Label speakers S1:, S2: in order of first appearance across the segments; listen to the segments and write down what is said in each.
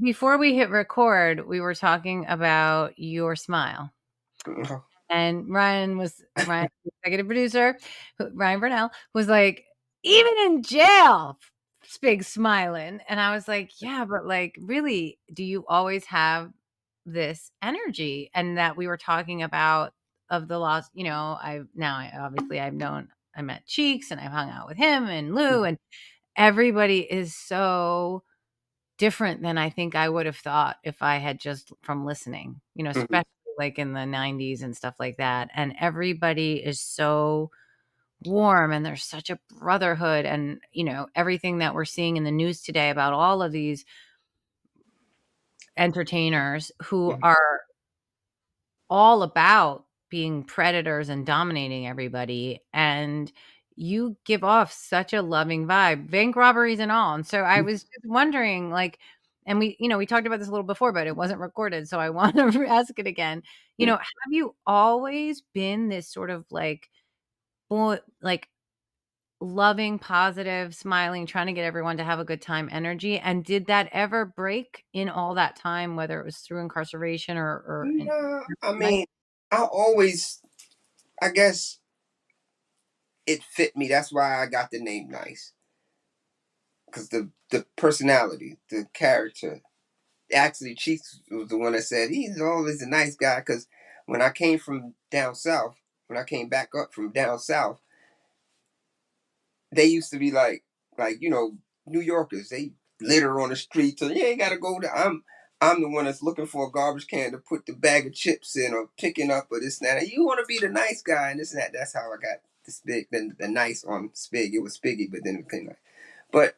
S1: before we hit record, we were talking about your smile. And Ryan, executive producer, Ryan Burnell, was like, even in jail, Spig's smiling. And I was like, yeah, but like, really, do you always have this energy? And that we were talking about of the loss, I met Cheeks and I've hung out with him and Lou, and everybody is so different than I think I would have thought if I had just from listening,
S2: Mhm.
S1: especially like in the 90s and stuff like that. And everybody is so warm and there's such a brotherhood. And, everything that we're seeing in the news today about all of these entertainers who
S2: Mhm.
S1: are all about being predators and dominating everybody. And you give off such a loving vibe, bank robberies and all. And so I was just wondering, like, and we talked about this a little before, but it wasn't recorded. So I want to ask it again.
S2: Yeah.
S1: Have you always been this sort of like, boy, like loving, positive, smiling, trying to get everyone to have a good time energy? And did that ever break in all that time, whether it was through incarceration or in
S2: No, I
S1: night?
S2: mean, I guess it fit me. That's why I got the name Nice, because the personality, the character. Actually, Cheeks was the one that said he's always a nice guy. Because when I came from down south, when I came back up from down south, they used to be like New Yorkers. They litter on the street. So you ain't gotta go to. I'm the one that's looking for a garbage can to put the bag of chips in, or picking up, or this and that. And you want to be the nice guy and this and that. That's how I got the Spig, the nice on Spig. It was Spiggy, but then it became like. But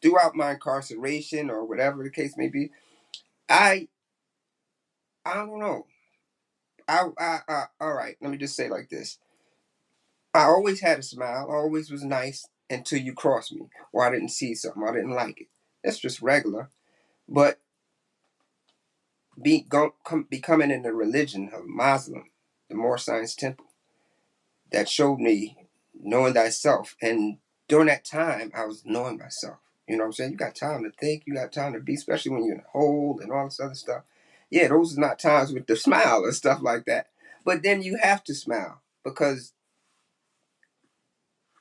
S2: throughout my incarceration or whatever the case may be, I I don't know. All right. Let me just say it like this. I always had a smile. I always was nice until you crossed me, or I didn't see something. I didn't like it. That's just regular. But becoming in the religion of Muslim, the more science temple, that showed me knowing thyself. And during that time, I was knowing myself. You know what I'm saying? You got time to think. You got time to be, especially when you're in a hole and all this other stuff. Yeah, those are not times with the smile and stuff like that. But then you have to smile because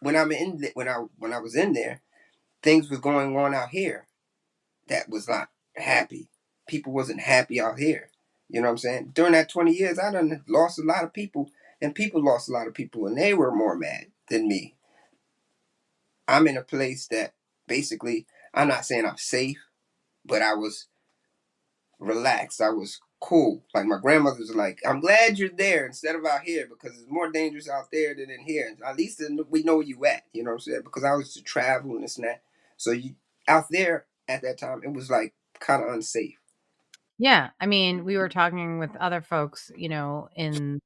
S2: when I was in there, things was going on out here that was not happy. People wasn't happy out here. You know what I'm saying? During that 20 years, I done lost a lot of people, and people lost a lot of people, and they were more mad than me. I'm in a place that basically, I'm not saying I'm safe, but I was relaxed. I was cool. Like my grandmother was like, "I'm glad you're there instead of out here because it's more dangerous out there than in here. At least we know where you at." You know what I'm saying? Because I was to travel and this and that. So you out there at that time, it was like kind of unsafe.
S1: Yeah, I mean, we were talking with other folks, in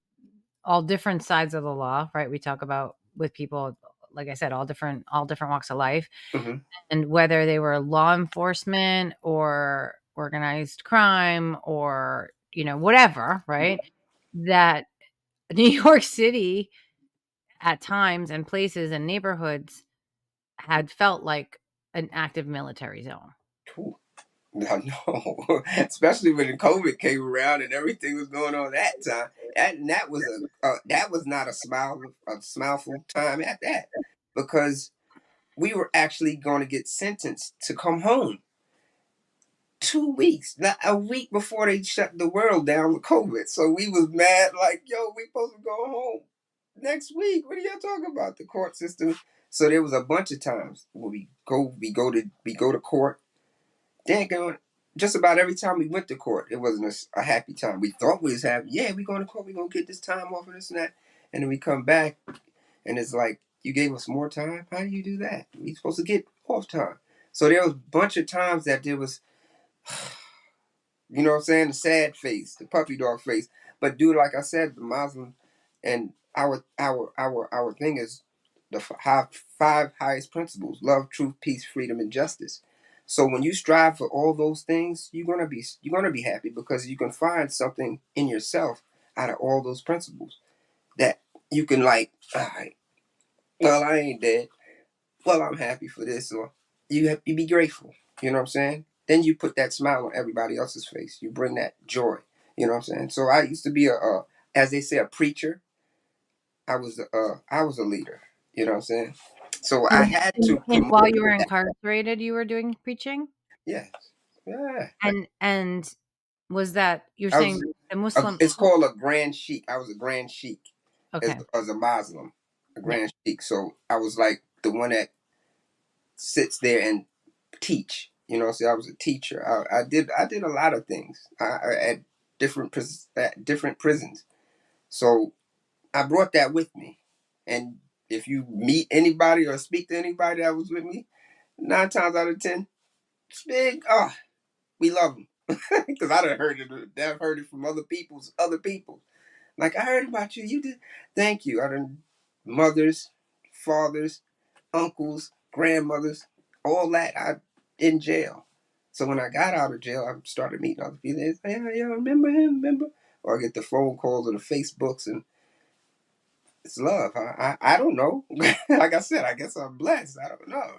S1: all different sides of the law, right? We talk about with people, like I said, all different walks of life,
S2: Hmm.
S1: and whether they were law enforcement or organized crime or, whatever, right? That New York City at times and places and neighborhoods had felt like an active military zone.
S2: Cool. I know, especially when the COVID came around and everything was going on that time. That was that was not a smileful time at that, because we were actually going to get sentenced to come home 2 weeks, not a week before they shut the world down with COVID. So we was mad, like, yo, we supposed to go home next week. What are y'all talking about? The court system. So there was a bunch of times where we go to court. Then going just about every time we went to court, it wasn't a happy time. We thought we was happy. Yeah, we going to court. We gonna get this time off and this and that. And then we come back, and it's like, you gave us more time. How do you do that? We supposed to get off time. So there was a bunch of times that there was, you know what I'm saying, the sad face, the puppy dog face. But dude, like I said, the Muslim and our thing is the five highest principles: love, truth, peace, freedom, and justice. So when you strive for all those things, you're gonna be happy because you can find something in yourself out of all those principles that you can, like, all right, well, I ain't dead. Well, I'm happy for this, or you be grateful. You know what I'm saying? then you put that smile on everybody else's face. You bring that joy. You know what I'm saying? So I used to be as they say, a preacher. I was a leader. You know what I'm saying? So I
S1: And
S2: had to
S1: while
S2: promote
S1: you were
S2: that.
S1: incarcerated, you were doing preaching?
S2: Yes. Yeah.
S1: And was that you're
S2: I was.
S1: saying the Muslim
S2: It's called a grand sheik. I was a grand sheik
S1: okay.
S2: as a Muslim, a
S1: Yeah.
S2: grand sheik. So I was like the one that sits there and teach. You know, so I was a teacher. I did a lot of things at at different prisons. So I brought that with me. And if you meet anybody or speak to anybody that was with me, 9 times out of 10, Spig, we love them because I done heard it. I've heard it from other people. Like, I heard about you. You did. Thank you. I done mothers, fathers, uncles, grandmothers, all that. I in jail. So when I got out of jail, I started meeting other people. They say, "Yeah, yeah, remember him? Remember?" Or I get the phone calls or the Facebooks, and it's love. I don't know. Like I said, I guess I'm blessed. I don't know.